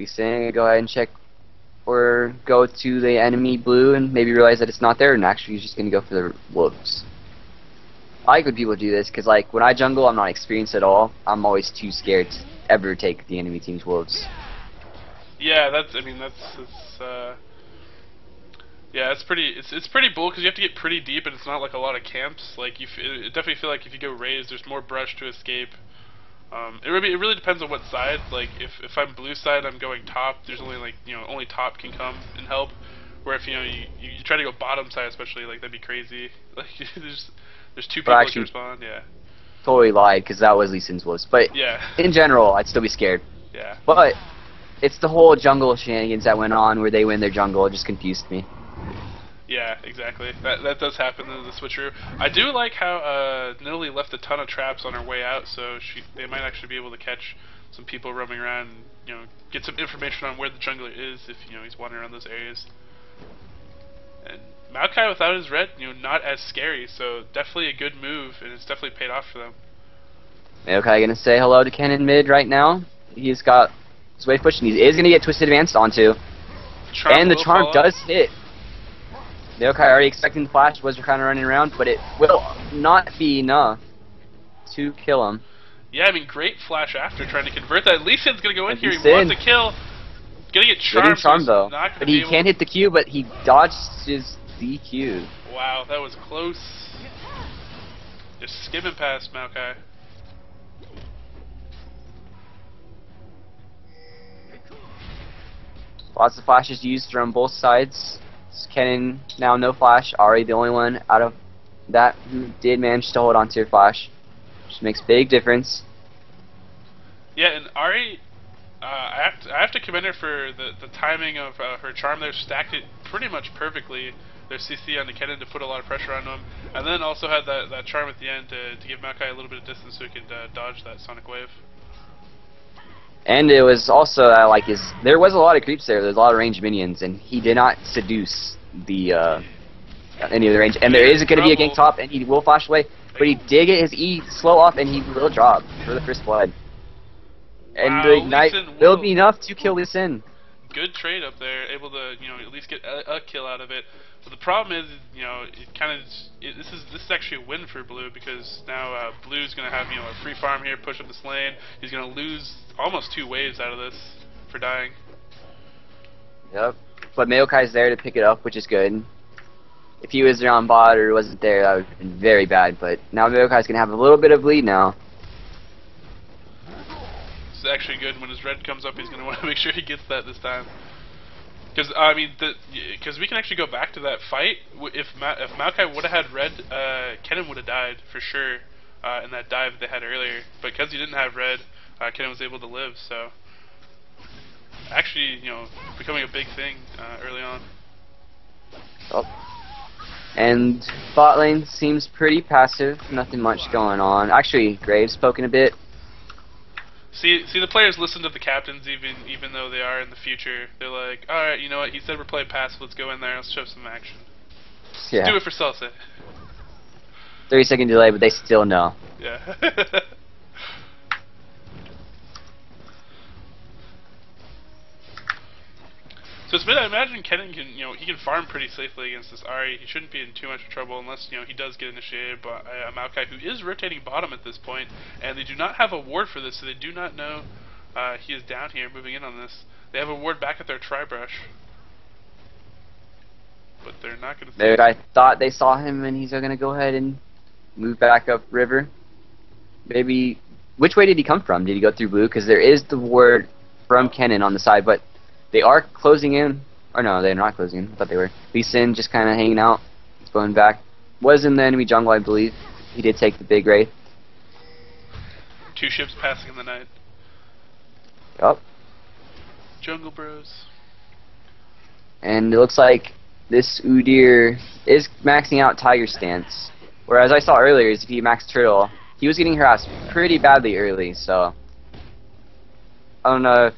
Lee Sin, go ahead and check or go to the enemy blue and maybe realize that it's not there, and actually he's just gonna go for the wolves. I like when people do this because, like, when I jungle, I'm not experienced at all. I'm always too scared to ever take the enemy team's wolves. Yeah, yeah, it's pretty bull because you have to get pretty deep, and it's not like a lot of camps. Like I definitely feel like if you go raise, there's more brush to escape. It really depends on what side. Like if I'm blue side, I'm going top. There's only like only top can come and help. Where if you try to go bottom side, especially, like that'd be crazy. Like there's two people that can respond. Yeah. Totally lied because that was Lee Sin's wolves. But yeah. In general, I'd still be scared. Yeah. But it's the whole jungle shenanigans that went on where they win their jungle. It just confused me. Yeah, exactly. That does happen in the switcheroo. I do like how Nidalee left a ton of traps on her way out, so they might actually be able to catch some people roaming around and get some information on where the jungler is if he's wandering around those areas. And Maokai without his red, not as scary, so definitely a good move, and it's definitely paid off for them. Maokai gonna say hello to Kennen mid right now. He's got his wave push, and he is gonna get twisted advanced onto. And the charm does hit. Maokai already expecting the flash, was kind of running around, but it will not be enough to kill him. Yeah, I mean, great flash after trying to convert that. Lee Sin's gonna go in here. He wants a kill. Gonna get charmed, though. But he can't hit the Q, but he dodges the Q. Wow, that was close. Just skimming past Maokai. Lots of flashes used from both sides. Kennen now no flash. Ahri the only one out of that who did manage to hold on to her flash, which makes a big difference. Yeah, and Ahri, I have to commend her for the timing of her charm there. Stacked it pretty much perfectly. Their CC on the Kennen to put a lot of pressure on him, and then also had that charm at the end to give Maokai a little bit of distance so he could dodge that sonic wave. And it was also there was a lot of creeps there. There's a lot of ranged minions, and he did not seduce the any of the range. And there is going to be a gank top, and he will flash away, but he did get his E slow off, and he will drop for the first blood. And the ignite will be enough to kill Lee Sin. Good trade up there, able to at least get a kill out of it. But the problem is, this is actually a win for Blue, because now Blue's gonna have a free farm here, push up this lane. He's gonna lose almost 2 waves out of this for dying. Yep, but Maokai's there to pick it up, which is good. If he was there on bot or wasn't there, that would have been very bad. But now Maokai's gonna have a little bit of lead now. This is actually good. When his red comes up, he's gonna want to make sure he gets that this time. Because I mean, because we can actually go back to that fight. If Maokai would have had red, Kennen would have died for sure in that dive they had earlier. But because he didn't have red, Kennen was able to live. So actually, becoming a big thing early on. Oh. And bot lane seems pretty passive. Nothing much going on. Actually, Graves poking a bit. See, the players listen to the captains even though they are in the future. They're like, all right, you know what? He said we're playing passive. Let's go in there. Let's show some action. Yeah. Do it for salsa. 30-second delay, but they still know. Yeah. So it's I imagine Kennen can, he can farm pretty safely against this Ahri. He shouldn't be in too much trouble unless, he does get initiated by Maokai, who is rotating bottom at this point, and they do not have a ward for this, so they do not know he is down here moving in on this. They have a ward back at their tri-brush, but they're not going to. I thought they saw him, and he's going to go ahead and move back up river. Maybe. Which way did he come from? Did he go through blue? Because there is the ward from Kennen on the side, but they are closing in. Or no, they're not closing in. I thought they were. Lee Sin just kind of hanging out. He's going back. Was in the enemy jungle, I believe. He did take the big wraith. 2 ships passing in the night. Yup. Jungle Bros. And it looks like this Udyr is maxing out Tiger Stance. Whereas I saw earlier, if he maxed Turtle, he was getting harassed pretty badly early, so I don't know if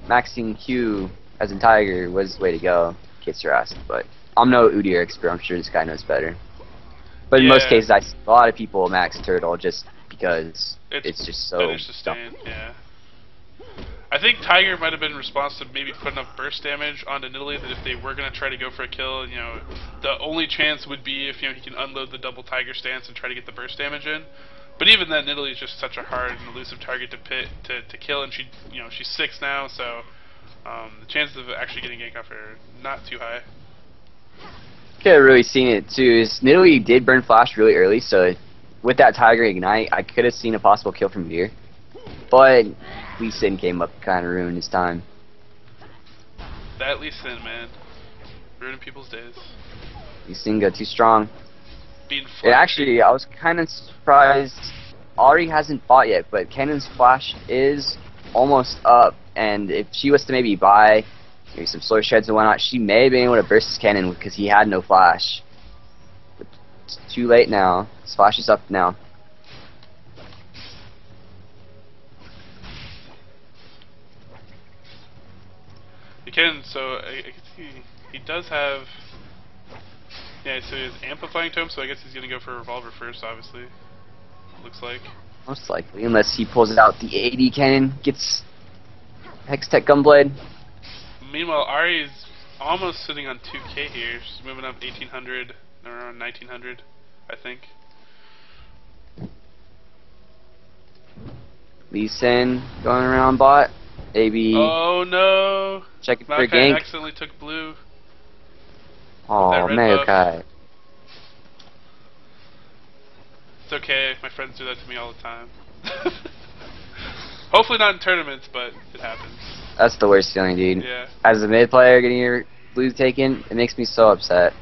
maxing Q as in Tiger was the way to go. Gets harassed, but I'm no Udyr expert. I'm sure this guy knows better. But in most cases, I see a lot of people max Turtle just because it's just so dumb. Yeah. I think Tiger might have been responsible to maybe put enough burst damage onto Nidalee that if they were going to try to go for a kill, you know, the only chance would be if, you know, he can unload the double Tiger stance and try to get the burst damage in. But even then, Nidalee is just such a hard and elusive target to kill, and she, you know, she's 6 now, so the chances of actually getting gank off her are not too high. Could have really seen it too. Is Nidalee did burn flash really early, so with that Tiger ignite, I could have seen a possible kill from here. But Lee Sin came up, kind of ruined his time. That Lee Sin, man, ruining people's days. Lee Sin got too strong. Being Actually, I was kind of surprised. Ahri hasn't fought yet, but Kennen's flash is almost up, and if she was to maybe buy maybe some slow shreds and whatnot, she may have been able to burst his Kennen because he had no flash. But it's too late now. His flash is up now. Kennen, so I can see he does have. Yeah, so he has amplifying tome, so I guess he's gonna go for a revolver first, obviously. Looks like. Most likely, unless he pulls out the 80 cannon, gets Hextech Gunblade. Meanwhile, Ahri is almost sitting on 2k here. She's moving up 1800, around 1900, I think. Lee Sin going around bot. Maybe. Oh no! Checking for a Maokai gank. accidentally took blue. Oh, Maokai. It's okay, my friends do that to me all the time. Hopefully not in tournaments, but it happens. That's the worst feeling, dude. Yeah. As a mid player getting your blue taken, it makes me so upset.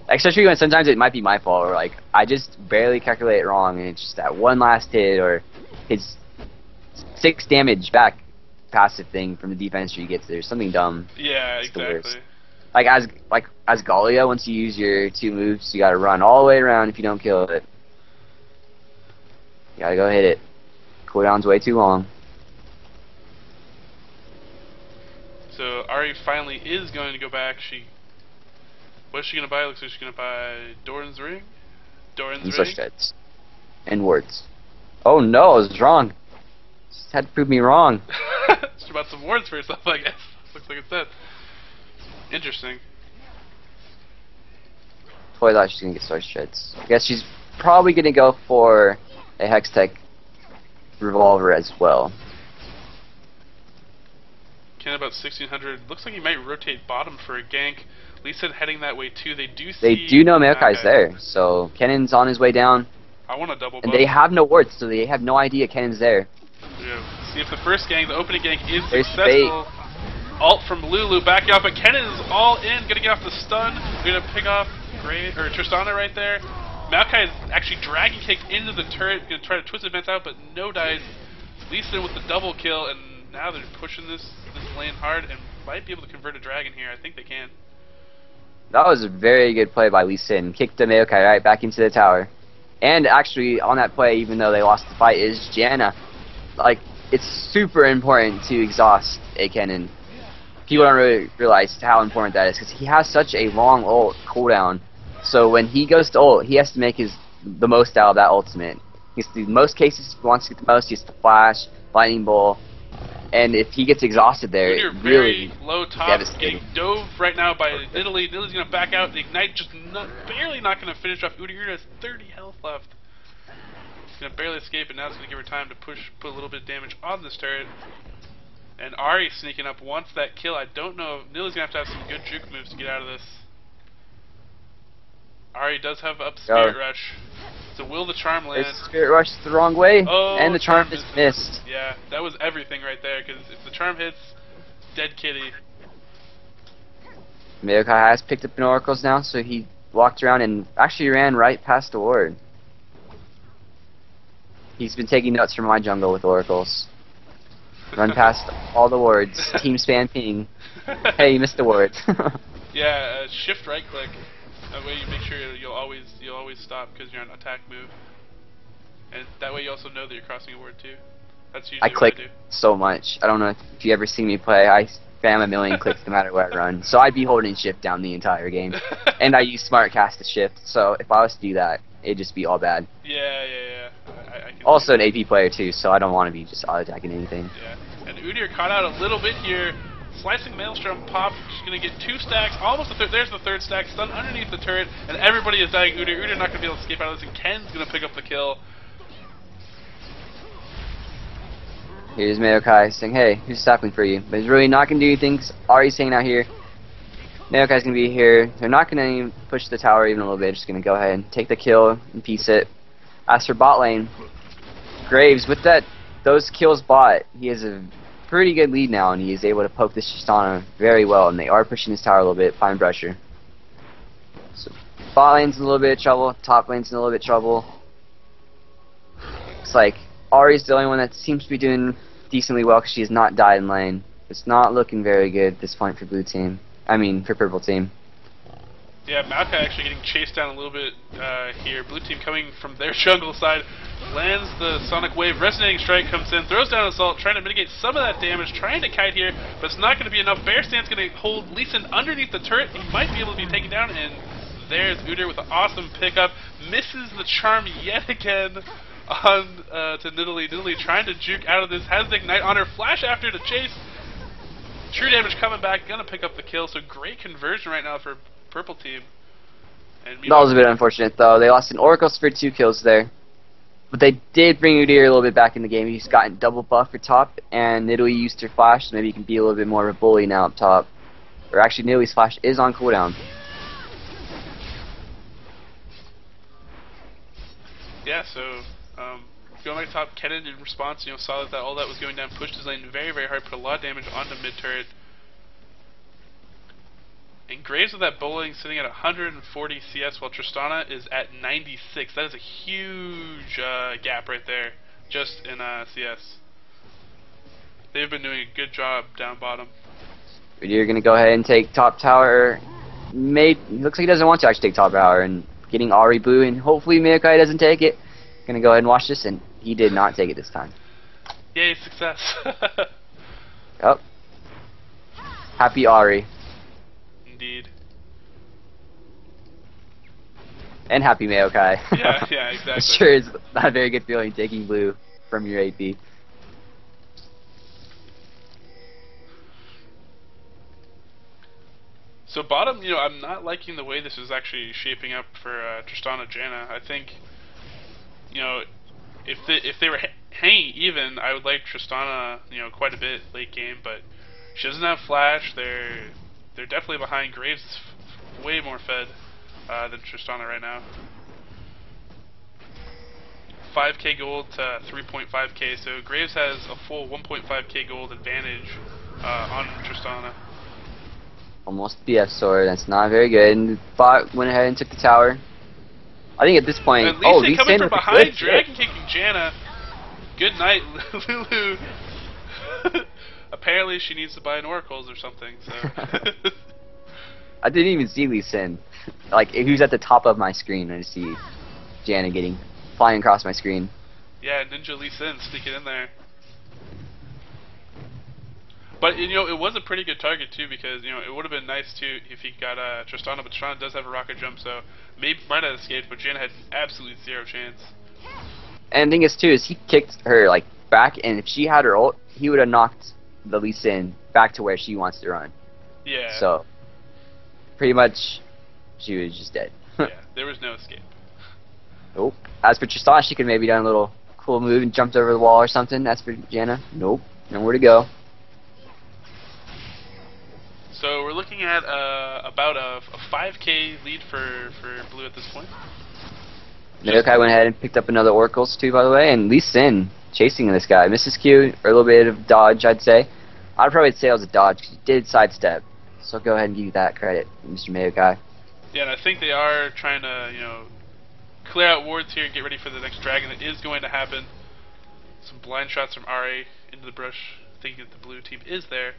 Especially when sometimes it might be my fault, or like I just barely calculate it wrong, and it's just that one last hit, or his 6 damage back passive thing from the defense tree gets there. Something dumb. Yeah, It's the exactly. worst. As Galia, once you use your 2 moves, you gotta run all the way around if you don't kill it. You gotta go hit it. Cooldown's way too long. So Ahri finally is going to go back. What's she gonna buy? Looks like she's gonna buy Doran's ring. Doran's And ring. such shreds. And wards. Oh no, I was wrong. Just had to prove me wrong. She bought some wards for herself, I guess. Looks like it's that. Interesting. Totally thought she's gonna get source shreds. I guess she's probably gonna go for a Hextech revolver as well. Ken about 1600. Looks like he might rotate bottom for a gank. Lisa heading that way too. They do know Maokai's there, so Kennen's on his way down. I want a double And buff. they have no wards, so they have no idea Kennen's there. Yeah. See if the first gank, the opening gank, is There's successful. Ult from Lulu backing off, but Kennen is all in, gonna get off the stun. They're gonna pick off Tristana right there. Maokai is actually dragon kicked into the turret, gonna try to twist the vents out, but no dice. Lisa with the double kill, and now they're pushing this lane hard and might be able to convert a dragon here. I think they can. That was a very good play by Lee Sin. Kicked the Maokai right back into the tower. And actually, on that play, even though they lost the fight, is Janna. Like, it's super important to exhaust a Kennen. People don't really realize how important that is, because he has such a long ult cooldown. So when he goes to ult, he has to make the most out of that ultimate. He has to do most cases, if he wants to get the most, he has to flash, lightning bolt. And if he gets exhausted there, it really low top, devastating. getting dove right now by Nidalee. Nidalee's gonna back out. The ignite just barely not gonna finish off. Udyr has 30 health left. He's gonna barely escape, and now it's gonna give her time to put a little bit of damage on this turret. And Ahri sneaking up wants that kill. I don't know. Nidalee's gonna have some good juke moves to get out of this. Ahri does have up Spirit Rush. So will the charm land? It's Spirit Rush the wrong way, Oh, and the charm is missed. Yeah, that was everything right there, because if the charm hits, dead kitty. Maokai has picked up an Oracles now, so he walked around and actually ran right past the ward. He's been taking notes from my jungle with Oracles. Run past all the wards. Team spam ping. Hey, you missed the ward. Yeah, shift right click. That way you make sure you'll always stop because you're on attack move. And that way you also know that you're crossing a ward too. That's usually I click what I do. so much. I don't know if you ever see me play. I spam a million clicks no matter where I run. So I'd be holding shift down the entire game. And I use smart cast to shift. So if I was to do that, it'd just be all bad. Yeah. I can Also an AP player too, so I don't want to be just auto-attacking anything. Yeah, and Udyr caught out a little bit here. Slicing Maelstrom pop, she's going to get 2 stacks, almost the third, there's the 3rd stack, stun underneath the turret, and everybody is dying. Udyr not going to be able to escape out of this, and Ken's going to pick up the kill. Here's Mayokai saying, hey, who's stopping for you? But he's really not going to do anything, because Ari's hanging out here. Mayokai's going to be here. They're not going to even push the tower even a little bit, just going to go ahead and take the kill and piece it. As for bot lane, Graves, with those kills bot, he has a pretty good lead now, and he is able to poke this Tristana very well, and they are pushing this tower a little bit, fine pressure. So bot lane's in a little bit of trouble, top lane's in a little bit of trouble. It's like Ari's the only one that seems to be doing decently well because she has not died in lane. It's not looking very good at this point for blue team. I mean, for purple team. Yeah, Maokai actually getting chased down a little bit here. Blue team coming from their jungle side, lands the Sonic Wave, Resonating Strike comes in, throws down Assault, trying to mitigate some of that damage, trying to kite here, but it's not going to be enough. Bear Stand's going to hold Lee Sin underneath the turret. He might be able to be taken down, and there's Udyr with an awesome pickup. Misses the charm yet again on to Nidalee. Nidalee trying to juke out of this, has the Ignite on her, flash after to chase. True damage coming back, going to pick up the kill, so great conversion right now for purple team. And that was a bit unfortunate though. They lost an Oracle for 2 kills there. But they did bring Udyr a little bit back in the game. He's gotten double buff for top, and Nidalee used her flash, so maybe he can be a little bit more of a bully now up top. Or actually, Nidalee's flash is on cooldown. Yeah, so going back to top, Kennen in response, saw that all that was going down, pushed his lane very, very hard, put a lot of damage onto mid turret. And Graves with that bowling sitting at 140 CS while Tristana is at 96. That is a huge gap right there, just in CS. They've been doing a good job down bottom. You're going to go ahead and take top tower. Looks like he doesn't want to actually take top tower, and getting Ari blue, and hopefully Mayokai doesn't take it. Going to go ahead and watch this, and he did not take it this time. Yay, success. Yep. Happy Ari. Indeed. And happy Mayokai. Yeah, exactly. I'm sure it's not a very good feeling taking blue from your AP. So bottom, I'm not liking the way this is actually shaping up for Tristana Janna. I think, if they were hanging even, I would like Tristana, quite a bit late game. But she doesn't have flash. They're definitely behind. Graves is way more fed than Tristana right now. 5k gold to 3.5k, so Graves has a full 1.5k gold advantage on Tristana. Almost BF sword, that's not very good. And bot went ahead and took the tower. I think at this point, Lee Sin coming from behind, dragon kicking Janna. Good night, Lulu. Apparently she needs to buy an oracles or something. So. I didn't even see Lee Sin. Like, he was at the top of my screen. I just see Janna flying across my screen. Yeah, Ninja Lee Sin sneaking in there. But it was a pretty good target too, because it would have been nice too if he got Tristana, but Tristana does have a rocket jump, so maybe might have escaped, but Janna had absolutely zero chance. And the thing is too, is he kicked her back, and if she had her ult, he would have knocked the Lee Sin back to where she wants to run. Yeah. So pretty much, she was just dead. Yeah, there was no escape. Nope. As for Tristana, she could maybe done a little cool move and jumped over the wall or something. As for Janna, nope, nowhere to go. So we're looking at about a 5k lead for blue at this point. Mayokai went ahead and picked up another Oracles too, by the way, and Lee Sin chasing this guy. Misses Q, or a little bit of dodge, I'd say. I'd probably say it was a dodge, because he did sidestep. So I'll go ahead and give you that credit, Mr. Mayokai. Yeah, and I think they are trying to, clear out wards here and get ready for the next dragon that is going to happen. Some blind shots from Ari into the brush, thinking that the blue team is there.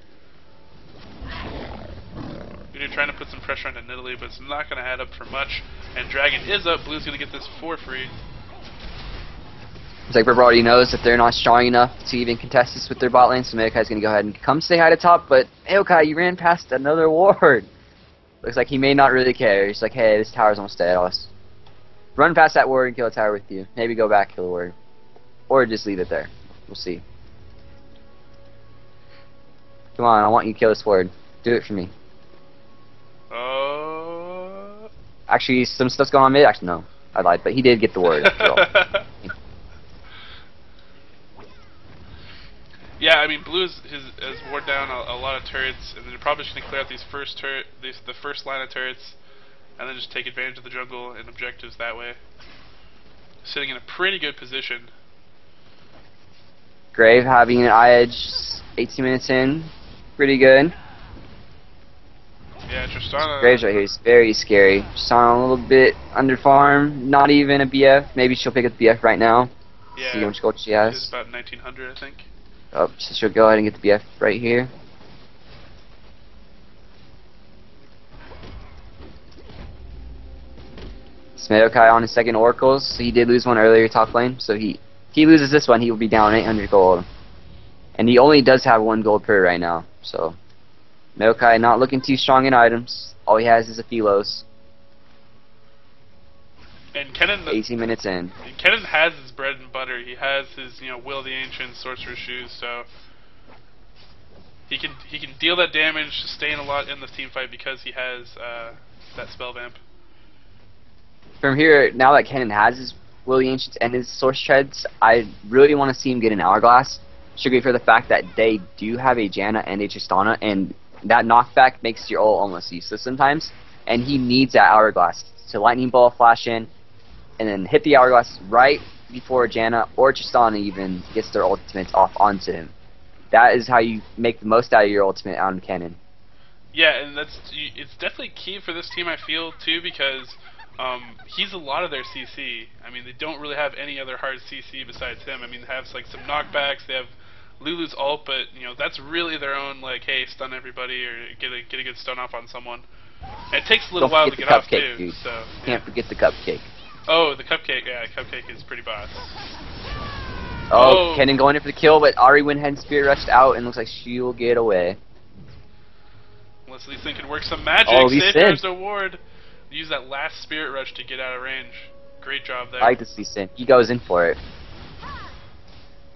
We're trying to put some pressure onto Nidalee, but it's not going to add up for much. And dragon is up. Blue's going to get this for free. It's like Purple already knows that they're not strong enough to even contest this with their bot lane, so Mayokai's going to go ahead and come say hi to top, but Mayokai, you ran past another ward. Looks like he may not really care. He's like, hey, this tower's almost dead. Run past that ward and kill a tower with you. Maybe go back, kill a ward. Or just leave it there. We'll see. Come on, I want you to kill this ward. Do it for me. Actually, some stuff's going on mid. Actually, no. I lied, but he did get the ward after all. Yeah, I mean, Blue has ward down a lot of turrets, and they're probably just going to clear out the first line of turrets, and then just take advantage of the jungle and objectives that way. Sitting in a pretty good position. Grave having an eye edge 18 minutes in. Pretty good. Yeah, Tristana. Graves right here is very scary. Tristana a little bit under farm, not even a BF. Maybe she'll pick up the BF right now. Yeah, see how much gold she has. She's about 1900, I think. Oh, so she'll go ahead and get the BF right here. Smedokai on his second oracles, so he did lose one earlier top lane. So if he loses this one, he will be down 800 gold, and he only does have 1 gold per right now. So Smedokai not looking too strong in items. All he has is a Philos. And Kennen, 18 minutes in. Kennen has his bread and butter. He has his, Will of the Ancient, Sorcerer's Shoes, so he can deal that damage, sustain a lot in the team fight because he has that spell vamp. From here, now that Kennen has his Will of the Ancients and his Source Treads, I really want to see him get an Hourglass. Strictly for the fact that they do have a Janna and a Tristana, and that knockback makes your ult almost useless sometimes. And he needs that Hourglass to Lightning Ball flash in, and then hit the Hourglass right before Janna or Tristana even gets their ultimates off onto him. That is how you make the most out of your ultimate on Kennen. Yeah, and it's definitely key for this team, I feel, too, because he's a lot of their CC. I mean, they don't really have any other hard CC besides him. I mean, they have like some knockbacks. They have Lulu's ult, but that's really their own, like, hey, stun everybody or get a good stun off on someone. And it takes a little while to get off too. Dude. So yeah. Can't forget the cupcake. Oh, the cupcake. Yeah, cupcake is pretty boss. Oh, Kennen going in for the kill, but Ari went ahead and Spirit Rushed out, and looks like she will get away. Unless Lee Sin can work some magic. Oh, Safeguard's award. Use that last Spirit Rush to get out of range. Great job there. I like this Lee Sin. He goes in for it.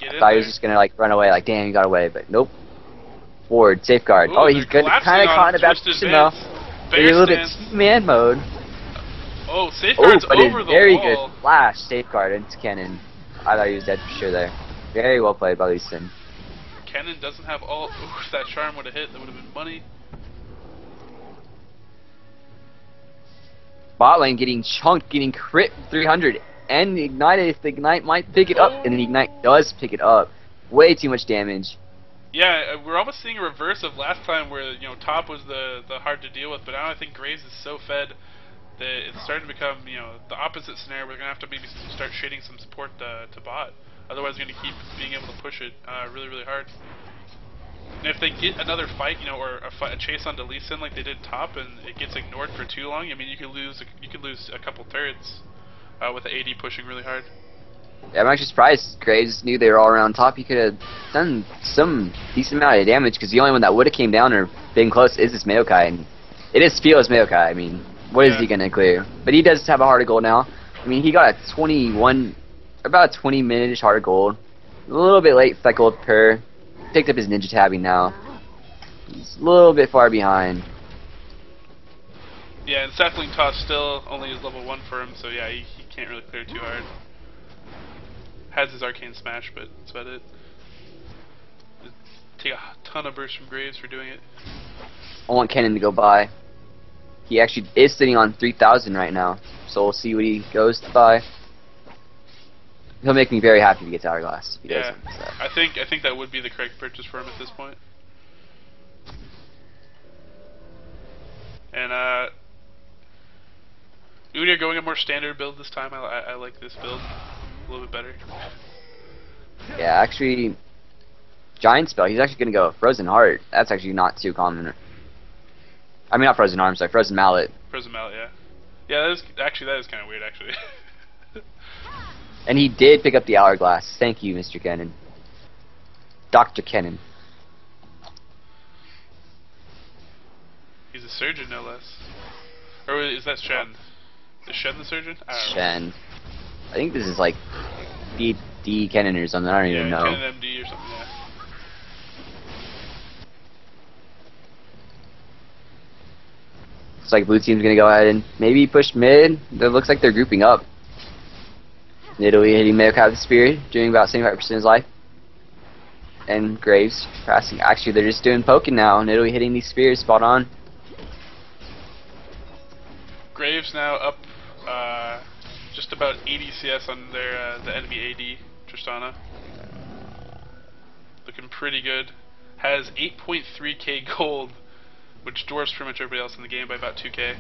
I thought he was just gonna like run away, like damn, he got away, but nope. Forward, Safeguard. Ooh, Oh, he's good. Kind of caught in a bad position though. A little bit man mode. Oh, Safeguard's over the very wall. Good flash, Safeguard into Kennen. I thought he was dead for sure there. Very well played by Lee Sin. Kennen doesn't have all. Ooh, if that charm would have hit, that would have been money. Bot lane getting chunked, getting crit 300, and ignited if the ignite might pick it up, and the ignite does pick it up. Way too much damage. Yeah, we're almost seeing a reverse of last time where top was the hard to deal with, but now I think Graves is so fed that it's starting to become the opposite scenario. We're gonna have to maybe start shading some support to bot. Otherwise, we're gonna keep being able to push it really hard. And if they get another fight, or a chase onto Lee Sin like they did top, and it gets ignored for too long, I mean, you could lose a couple turrets with the AD pushing really hard. Yeah, I'm actually surprised Graves knew they were all around top. He could have done some decent amount of damage, because the only one that would have came down or been close is this Maokai, and it is Spiel's Maokai. I mean, what is he gonna clear? But he does have a heart of gold now. I mean, he got about a 20-minute-ish heart of gold. A little bit late for that gold per. Picked up his ninja tabbing now. He's a little bit far behind. Yeah, and Sapling Toss still only is level 1 for him, so yeah, he can't really clear too hard. Has his Arcane Smash, but that's about it. Take a ton of burst from Graves for doing it. I want Kennen to go by. He actually is sitting on 3,000 right now, so we'll see what he goes to buy. He'll make me very happy if he gets Hourglass. If he doesn't, so. I think that would be the correct purchase for him at this point. And Udyr going a more standard build this time. I like this build a little bit better. Yeah, actually, Giant Spell. He's actually gonna go Frozen Heart. That's actually not too common. I mean, not Frozen Arm, sorry, Frozen Mallet. Frozen Mallet, yeah. Yeah, that is kind of weird, actually. And he did pick up the Hourglass. Thank you, Mr. Kennen. Dr. Kennen. He's a surgeon, no less. Or is that Shen? Is Shen the surgeon? I don't know. Shen. I think this is like D Kennen or something. I don't even know. Kennen MD or something. Yeah. Looks like blue team's gonna go ahead and maybe push mid. It looks like they're grouping up. Nidalee hitting Mayocap with the spear, doing about 75% of his life. And Graves passing. Actually, they're just doing poking now. Nidalee hitting these spears spot on. Graves now up just about 80 CS on their the enemy AD, Tristana. Looking pretty good. Has 8.3k gold, which dwarfs pretty much everybody else in the game by about 2k.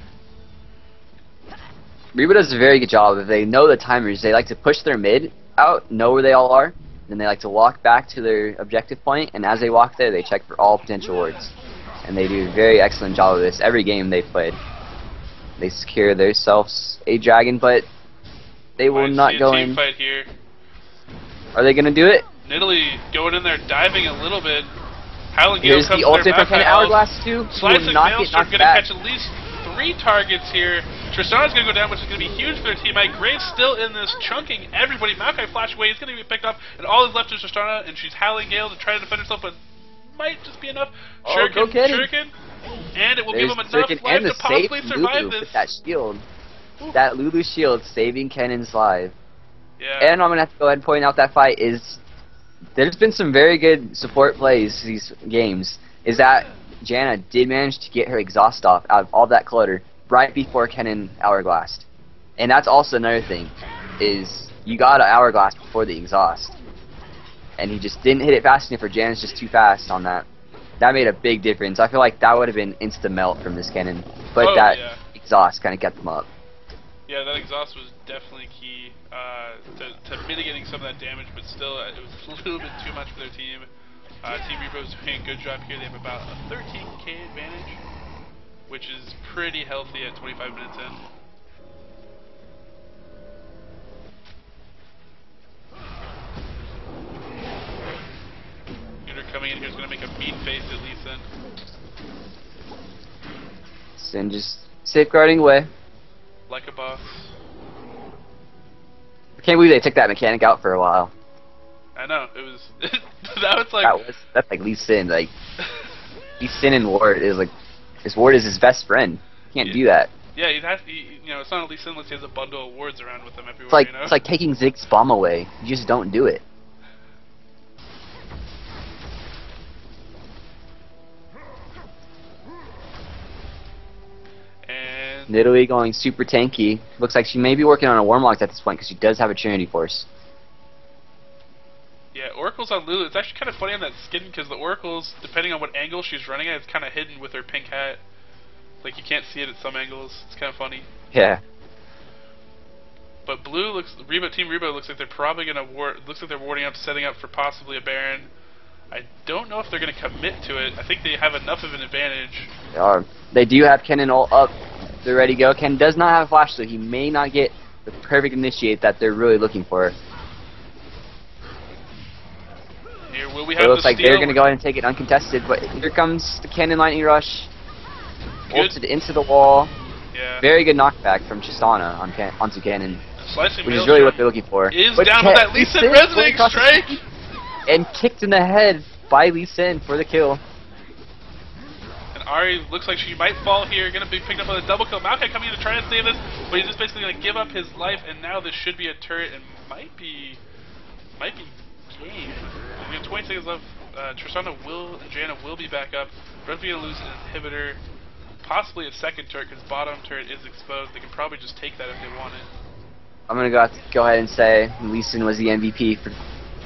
Reboot does a very good job. If they know the timers, they like to push their mid out, know where they all are, then they like to walk back to their objective point, and as they walk there, they check for all potential wards. And they do a very excellent job of this every game they've played. They secure themselves a dragon, but they will not go in. Fight here. Are they going to do it? Nidalee going in there, diving a little bit. Howling Here's the ultimate from Kennen Hourglass too. Slicing Maelstrom going to catch at least 3 targets here. Tristana's going to go down, which is going to be huge for their teammate. Graves still in this, chunking everybody. Maokai flash away, he's going to be picked up, and all is left is Tristana, and she's howling Gale to try to defend herself, but might just be enough. Shuriken, and it will give him enough life to possibly survive this. With that shield. Ooh. That Lulu shield saving Kennen's life. Yeah. And I'm going to have to go ahead and point out that fight is... There's been some very good support plays these games. Is that Janna did manage to get her exhaust off out of all that clutter right before Kennen Hourglassed. And that's also another thing, is you got an Hourglass before the exhaust. And he just didn't hit it fast enough, or Janna's just too fast on that. That made a big difference. I feel like that would have been insta-melt from this Kennen. But that exhaust kind of kept them up. Yeah, that exhaust was definitely key to mitigating some of that damage, but still, it was a little bit too much for their team. Team Reaper's doing a good job here. They have about a 13k advantage, which is pretty healthy at 25 minutes in. Coming in here is going to make a mean face at Lee Sin. Sin just safeguarding away. Like a boss. I can't believe they took that mechanic out for a while. I know, it was... that was like... That's like Lee Sin, like... Lee Sin and Ward is like... His Ward is his best friend. You can't do that. Yeah, you know, it's not Lee Sin unless he has a bundle of wards around with him everywhere, it's like, you know? It's like taking Zig's bomb away. You just don't do it. Nidalee going super tanky. Looks like she may be working on a Warmlock at this point because she does have a Trinity Force. Yeah, Oracle's on Lulu. It's actually kind of funny on that skin because the Oracle's, depending on what angle she's running at, it's kind of hidden with her pink hat. Like you can't see it at some angles. It's kind of funny. Yeah. But blue looks, Team Reboot looks like they're probably gonna looks like they're warding up, setting up for possibly a Baron. I don't know if they're gonna commit to it. I think they have enough of an advantage. They are. They do have Kennen all up. They're ready to go. Ken does not have a flash, so he may not get the perfect initiate that they're really looking for. Here, will we have it looks like steal? they're going to go ahead and take it uncontested, but here comes the Kennen Lightning Rush. Ulted into the wall. Yeah. Very good knockback from Tristana onto Kennen, which is really what they're looking for. Is but down with that Lee Sin resonating strike! And kicked in the head by Lee Sin for the kill. Ari looks like she might fall here, gonna be picked up on a double kill. Maokai coming in to try and save this, but he's just basically gonna give up his life, and now this should be a turret and might be game. We have 20 seconds left. Tristana and Janna will be back up. Red's gonna lose an inhibitor, possibly a second turret, because bottom turret is exposed. They can probably just take that if they want it. I'm gonna go ahead and say Lee Sin was the MVP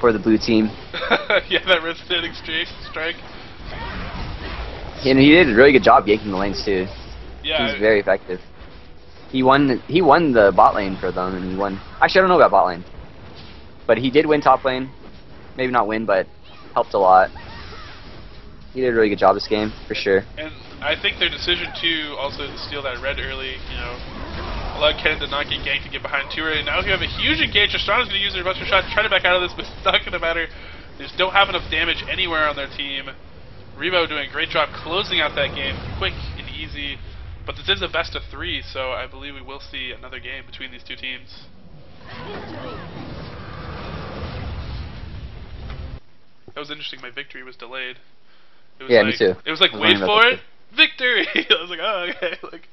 for the blue team. Yeah, that resonating strike. And he did a really good job yanking the lanes too. Yeah, he was very effective. He won the bot lane for them, and he won. Actually, I don't know about bot lane, but he did win top lane. Maybe not win, but helped a lot. He did a really good job this game for sure. And I think their decision to also steal that red early, you know, allowed Kennen to not get ganked and get behind too early. Now if you have a huge engage, Tristana's going to use their buster shot to try to back out of this, but it's not going to matter. They just don't have enough damage anywhere on their team. Rebo doing a great job closing out that game, quick and easy. But this is a best of 3, so I believe we will see another game between these two teams. That was interesting. My victory was delayed. It was Yeah, like, me too. It was like, I was wait wondering about for that it, victory. I was like, oh, okay. Like.